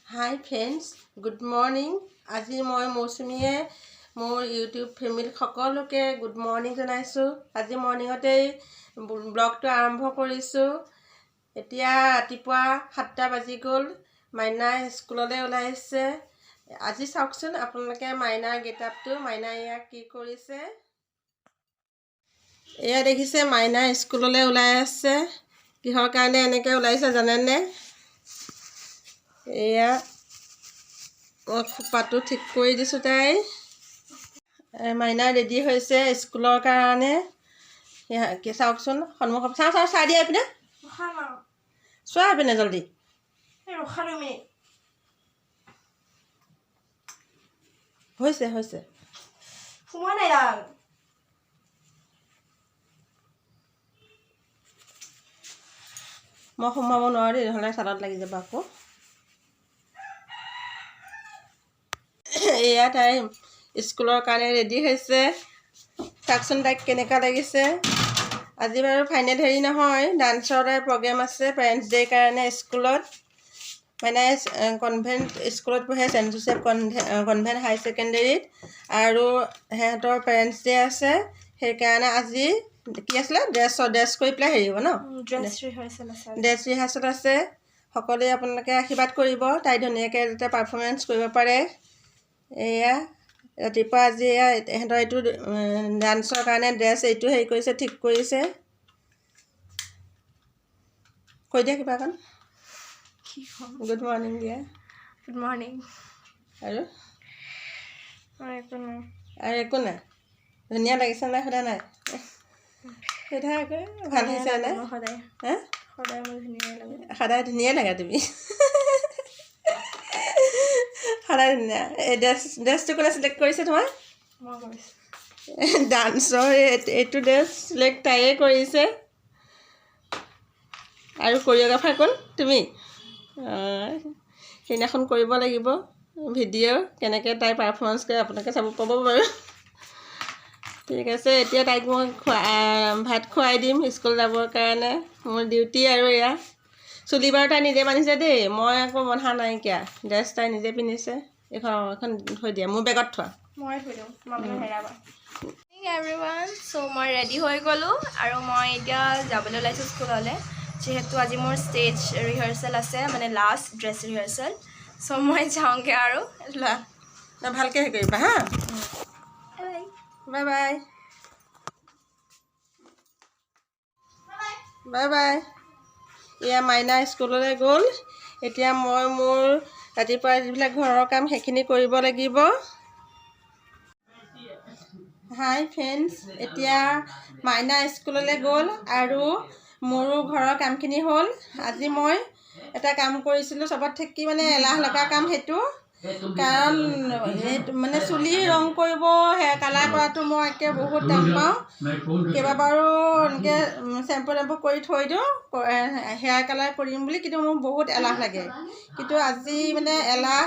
Hi friends, good morning. আজি মই মৌচুমীয়ে মোৰ ইউটিউব ফেমিলি সকলোকে গুড মৰ্ণিং জনাইছোঁ। আজি মৰ্ণিঙতেই ব্লগটো আৰম্ভ কৰিছোঁ। এতিয়া ৰাতিপুৱা 7টা বাজি গ'ল। মাইনা স্কুললৈ ওলাই আহিছে। আজি চাওকচোন আপোনালোকে মাইনাৰ গেটআপটো। মাইনা এয়া কি কৰিছে। এয়া দেখিছে মাইনা স্কুললৈ ওলাই আছে। কিহৰ কাৰণে এনেকৈ ওলাইছে জানেনে? এয়া মই খোপাটো ঠিক কৰি দিছোঁ তাই। মাইনা ৰেডি হৈছে স্কুলৰ কাৰণে। চাওকচোন সন্মুখত চাই দিয়া এইপিনে, চোৱা এইপিনে জলদি। হৈছে সোমোৱা নাই ডাল। মই সোমাব নোৱাৰোঁ দেই, নহ'লে চালত লাগি যাব আকৌ। এয়া তাই স্কুলৰ কাৰণে ৰেডি হৈছে। চাওকচোন তাইক কেনেকুৱা লাগিছে। আজি বাৰু ফাইনেল হেৰি নহয়, ডান্সৰ তাইৰ প্ৰগ্ৰেম আছে পেৰেণ্টছ ডে'ৰ কাৰণে স্কুলত। মানে কনভেণ্ট স্কুলত পঢ়ে, চেণ্ট জোচেফ কনভেণ্ট হাই ছেকেণ্ডেৰীত। আৰু সিহঁতৰ পেৰেণ্টছ ডে' আছে। সেইকাৰণে আজি কি আছিলে ড্ৰেছ কৰি পেলাই হেৰি হ'ব ন, ড্ৰেছ ৰিহাৰ্চেল আছে। সকলোৱে আপোনালোকে আশীৰ্বাদ কৰিব, তাই ধুনীয়াকৈ যাতে পাৰফৰ্মেঞ্চ কৰিব পাৰে। এয়া ৰাতিপুৱা আজি এয়া ইহঁতৰ এইটো ডান্সৰ কাৰণে ড্ৰেছ এইটো হেৰি কৰিছে, ঠিক কৰিছে। কৈ দিয়া কিবা অকণ। গুড মৰ্ণিং দিয়া। Good morning. আৰু একো নাই। আৰু একো নাই। ধুনীয়া লাগিছে নাই সোধা নাই? সোধা আকৌ ভাল হৈছে নাই? সদায় হা সদায় মোৰ ধুনীয়াই লাগে। সদায় ধুনীয়াই লাগে তুমি। সদায় ধুনীয়া। এই ড্ৰেছটো কোনে চিলেক্ট কৰিছে তোমাৰ? মই কৰিছোঁ। ডান্সৰ এইটো ড্ৰেছ চিলেক্ট তাইয়ে কৰিছে। আৰু কৰিঅ'গ্ৰাফাৰ কোন? তুমি? সেইদিনাখন কৰিব লাগিব ভিডিঅ' কেনেকৈ তাই পাৰফৰ্মেঞ্চ কৰে আপোনালোকে চাব পাব বাৰু। ঠিক আছে, এতিয়া তাইক মই ভাত খুৱাই দিম স্কুল যাবৰ কাৰণে। মোৰ ডিউটি আৰু এয়া চুলি বাৰু তাই নিজে বান্ধিছে দেই, মই আকৌ বন্ধা নাইকিয়া। ড্ৰেছ তাই নিজে পিন্ধিছে। এখন থৈ দিয়া, মোৰ বেগত থোৱা। মই থৈ দিওঁ, তোমালোকে হেৰাবা। এভৰিৱান, চ' মই ৰেডি হৈ গ'লোঁ আৰু মই এতিয়া যাবলৈ ওলাইছোঁ স্কুললৈ। যিহেতু আজি মোৰ ষ্টেজ ৰিহাৰ্চেল আছে, মানে লাষ্ট ড্ৰেছ ৰিহাৰ্চেল। চ' মই যাওঁগৈ আৰু লোৱা। তই ভালকৈ হেৰি কৰিবা হা। Bye bye bye bye. এয়া মাইনা স্কুললৈ গ'ল। এতিয়া মই মোৰ ৰাতিপুৱা যিবিলাক ঘৰৰ কাম সেইখিনি কৰিব লাগিব। হাই ফ্ৰেণ্ডছ, এতিয়া মাইনা স্কুললৈ গ'ল আৰু মোৰো ঘৰৰ কামখিনি হ'ল। আজি মই এটা কাম কৰিছিলোঁ চবত থাকি মানে এলাহ লগা কাম সেইটো। কাৰণ মানে চুলি ৰং কৰিব, হেয়াৰ কালাৰ কৰাটো মই একে বহুত টান পাওঁ। কেইবাবাৰো এনেকৈ চেম্পু কৰি থৈ দিওঁ হেয়াৰ কালাৰ কৰিম বুলি, কিন্তু মোৰ বহুত এলাহ লাগে। কিন্তু আজি মানে এলাহ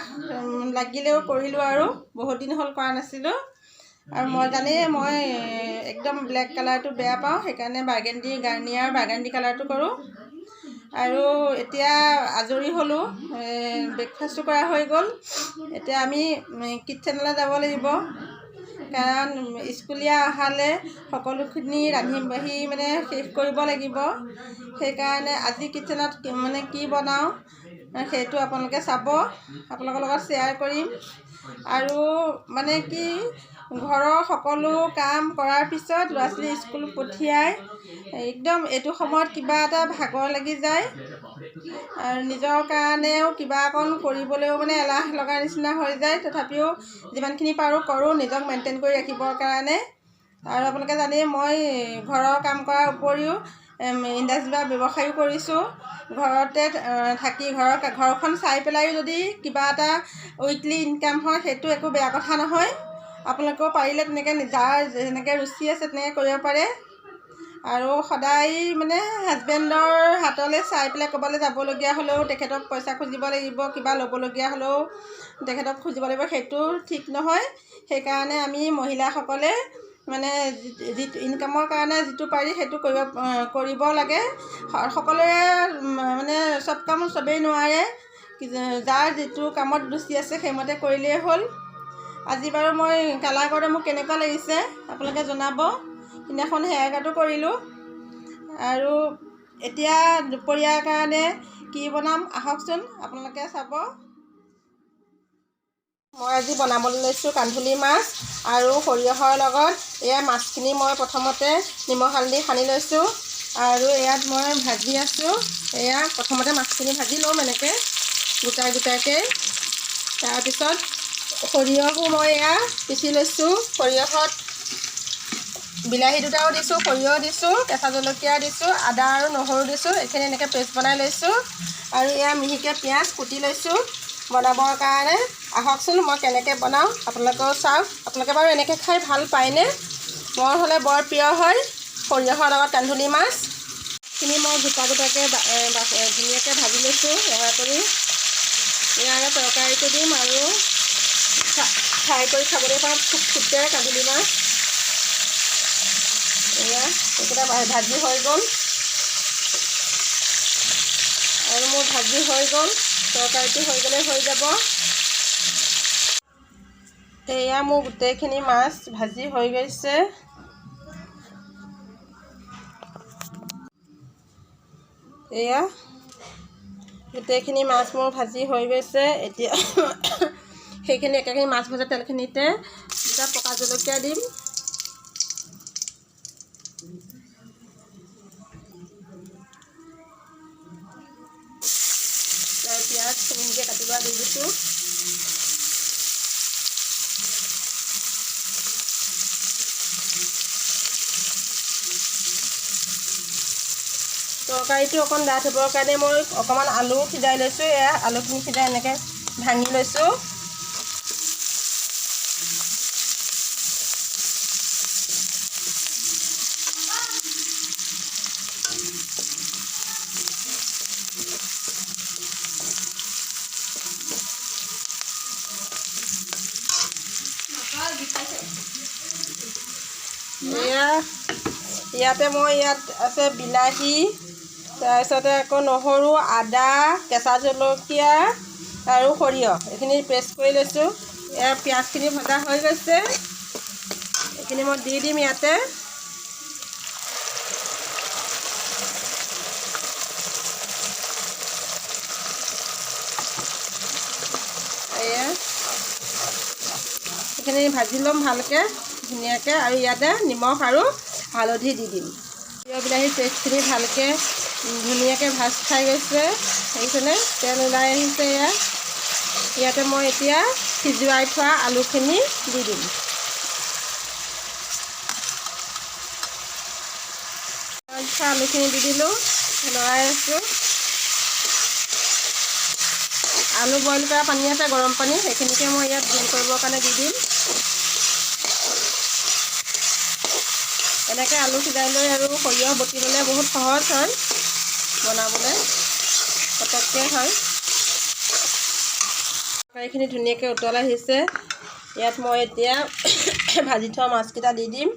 লাগিলেও কৰিলোঁ আৰু বহুত দিন হ'ল কৰা নাছিলোঁ। আৰু মই মই একদম ব্লেক কালাৰটো বেয়া পাওঁ, সেইকাৰণে গাৰ্নিয়াৰ বাৰ্গাণ্ডি কালাৰটো কৰোঁ। আৰু এতিয়া আজৰি হ'লোঁ, ব্ৰেকফাষ্টটো কৰা হৈ গ'ল। এতিয়া আমি কিটচেনলৈ যাব লাগিব, কাৰণ স্কুলীয়া অহালৈ সকলোখিনি ৰান্ধি বাঢ়ি মানে শেষ কৰিব লাগিব। সেইকাৰণে আজি কিটচেনত মানে কি বনাওঁ সেইটো আপোনালোকে চাব, আপোনালোকৰ লগত শ্বেয়াৰ কৰিম। আৰু মানে কি ঘৰৰ সকলো কাম কৰাৰ পিছত ল'ৰা ছোৱালী স্কুল পঠিয়াই একদম এইটো সময়ত কিবা এটা ভাগৰ লাগি যায়। আৰু নিজৰ কাৰণেও কিবা অকণ কৰিবলৈও মানে এলাহ লগা নিচিনা হৈ যায়। তথাপিও যিমানখিনি পাৰোঁ কৰোঁ নিজক মেইনটেইন কৰি ৰাখিবৰ কাৰণে। আৰু আপোনালোকে জানেই মই ঘৰৰ কাম কৰাৰ উপৰিও ইণ্ডাষ্ট্ৰি বা ব্যৱসায়ো কৰিছোঁ। ঘৰতে থাকি ঘৰখন চাই পেলাইও যদি কিবা এটা উইকলি ইনকাম হয় সেইটো একো বেয়া কথা নহয়। আপোনালোকেও পাৰিলে তেনেকৈ যাৰ যেনেকৈ ৰুচি আছে তেনেকৈ কৰিব পাৰে। আৰু সদায় মানে হাজবেণ্ডৰ হাতলৈ চাই পেলাই ক'ৰবালৈ যাবলগীয়া হ'লেও তেখেতক পইচা খুজিব লাগিব, কিবা ল'বলগীয়া হ'লেও তেখেতক খুজিব লাগিব, সেইটো ঠিক নহয়। সেইকাৰণে আমি মহিলাসকলে মানে যিটো ইনকামৰ কাৰণে যিটো পাৰি সেইটো কৰিব লাগে। সকলোৱে মানে চব কাম চবেই নোৱাৰে। যাৰ যিটো কামত ৰুচি আছে সেইমতে কৰিলেই হ'ল। আজি বাৰু মই কালাৰ কৰোঁতে মোক কেনেকুৱা লাগিছে আপোনালোকে জনাব। সিদিনাখন হেয়াৰ কাটো কৰিলোঁ। আৰু এতিয়া দুপৰীয়াৰ কাৰণে কি বনাম আহকচোন আপোনালোকে চাব। মই আজি বনাবলৈ লৈছোঁ কান্ধুলি মাছ আৰু সৰিয়হৰ লগত। এয়া মাছখিনি মই প্ৰথমতে নিমখ হালধি সানি লৈছোঁ আৰু ইয়াত মই ভাজি আছোঁ। এয়া প্ৰথমতে মাছখিনি ভাজি ল'ম এনেকৈ গোটাই গোটাইকৈ। তাৰপিছত সৰিয়হো মই এয়া পিচি লৈছোঁ। সৰিয়হত বিলাহী দুটাও দিছোঁ, সৰিয়হ দিছোঁ, কেঁচা জলকীয়া দিছোঁ, আদা আৰু নহৰু দিছোঁ। এইখিনি এনেকৈ পেষ্ট বনাই লৈছোঁ আৰু এয়া মিহিকৈ পিঁয়াজ কুটি লৈছোঁ বনাবৰ কাৰণে। আহকচোন মই কেনেকৈ বনাওঁ আপোনালোকেও চাওক। আপোনালোকে বাৰু এনেকৈ খাই ভাল পায়নে? মোৰ হ'লে বৰ প্ৰিয় হয় সৰিয়হৰ লগত কান্ধুলি মাছ। খিনি মই গোটা গোটাকৈ ধুনীয়াকৈ ভাজি লৈছোঁ ৰঙা কৰি। ইয়াৰে তৰকাৰীটো দিম আৰু ফ্ৰাই কৰি খাবলৈ পাম ফুটফুটে কান্ধুলি মাছ। এয়া এইকেইটা ভাজি হৈ গ'ল আৰু মোৰ ভাজি হৈ গ'ল। তৰকাৰীটো হৈ গ'লে হৈ যাব। এয়া মোৰ গোটেইখিনি মাছ ভাজি হৈ গৈছে। এয়া গোটেইখিনি মাছ মোৰ ভাজি হৈ গৈছে। এতিয়া সেইখিনি একেখিনি মাছ ভজা তেলখিনিতে দুটা পকা জলকীয়া দিম। পিঁয়াজ মিহিকৈ কাটি লোৱা দি দিছোঁ। তৰকাৰীটো অকণ ডাঠ হ'বৰ কাৰণে মই অকণমান আলু সিজাই লৈছোঁ। এয়া আলুখিনি সিজাই এনেকৈ ভাঙি লৈছোঁ। ইয়াতে মই ইয়াত আছে বিলাহী, তাৰপিছতে আকৌ নহৰু, আদা, কেঁচা জলকীয়া আৰু সৰিয়হ এইখিনি পেষ্ট কৰি লৈছোঁ। এয়া পিঁয়াজখিনি ভজা হৈ গৈছে। এইখিনি মই দি দিম ইয়াতে। এয়া এইখিনি ভাজি ল'ম ভালকৈ ধুনীয়াকৈ আৰু ইয়াতে নিমখ আৰু হালধি দি দিম। সৰিয়হ বিলাহী পেষ্টখিনি ভালকৈ ধুনীয়াকৈ ভাজ খাই গৈছে। সেইখিনি তেল ওলাই আহিছে। ইয়াতে মই এতিয়া সিজুৱাই থোৱা আলুখিনি দি দিম। আলুখিনি দি দিলোঁ, লৰাই আছোঁ। আলু বইল কৰা পানী আছে গৰম পানী, সেইখিনিকে মই ইয়াত বইল কৰিবৰ কাৰণে দি দিম। এনেকৈ আলু সিজাই লৈ আৰু সৰিয়হ বটি ল'লে বহুত সহজ হয় বনাবলৈ, পটককৈ হয়। তৰকাৰীখিনি ধুনীয়াকৈ উতল আহিছে। ইয়াত মই এতিয়া ভাজি থোৱা মাছকেইটা দি দিম।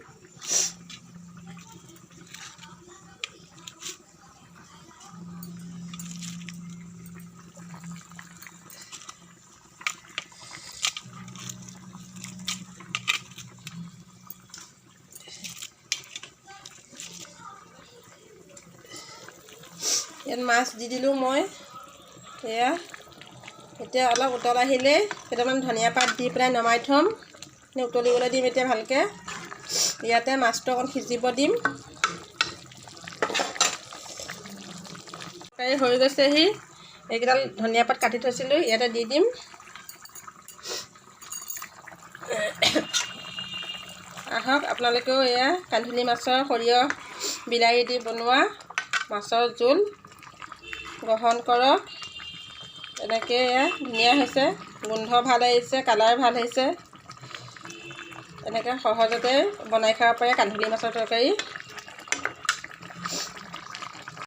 ইয়াত মাছ দি দিলোঁ মই। এয়া এতিয়া অলপ উতল আহিলে কেইটামান ধনিয়া পাত দি পেলাই নমাই থ'ম। উতলিবলৈ দিম এতিয়া ভালকৈ। ইয়াতে মাছটো অকণ সিজিব দিম। তৰকাৰী হৈ গৈছেহি। এইকেইডাল ধনিয়া পাত কাটি থৈছিলোঁ ইয়াতে দি দিম। আহক আপোনালোকেও এয়া কান্ধুলি মাছৰ সৰিয়হ বিলাহী দি বনোৱা মাছৰ জোল গ্ৰহণ কৰক। এনেকৈ এয়া ধুনীয়া হৈছে, গোন্ধ ভাল আহিছে, কালাৰ ভাল আহিছে। এনেকৈ সহজতে বনাই খাব পাৰে কান্ধুলি মাছৰ তৰকাৰী।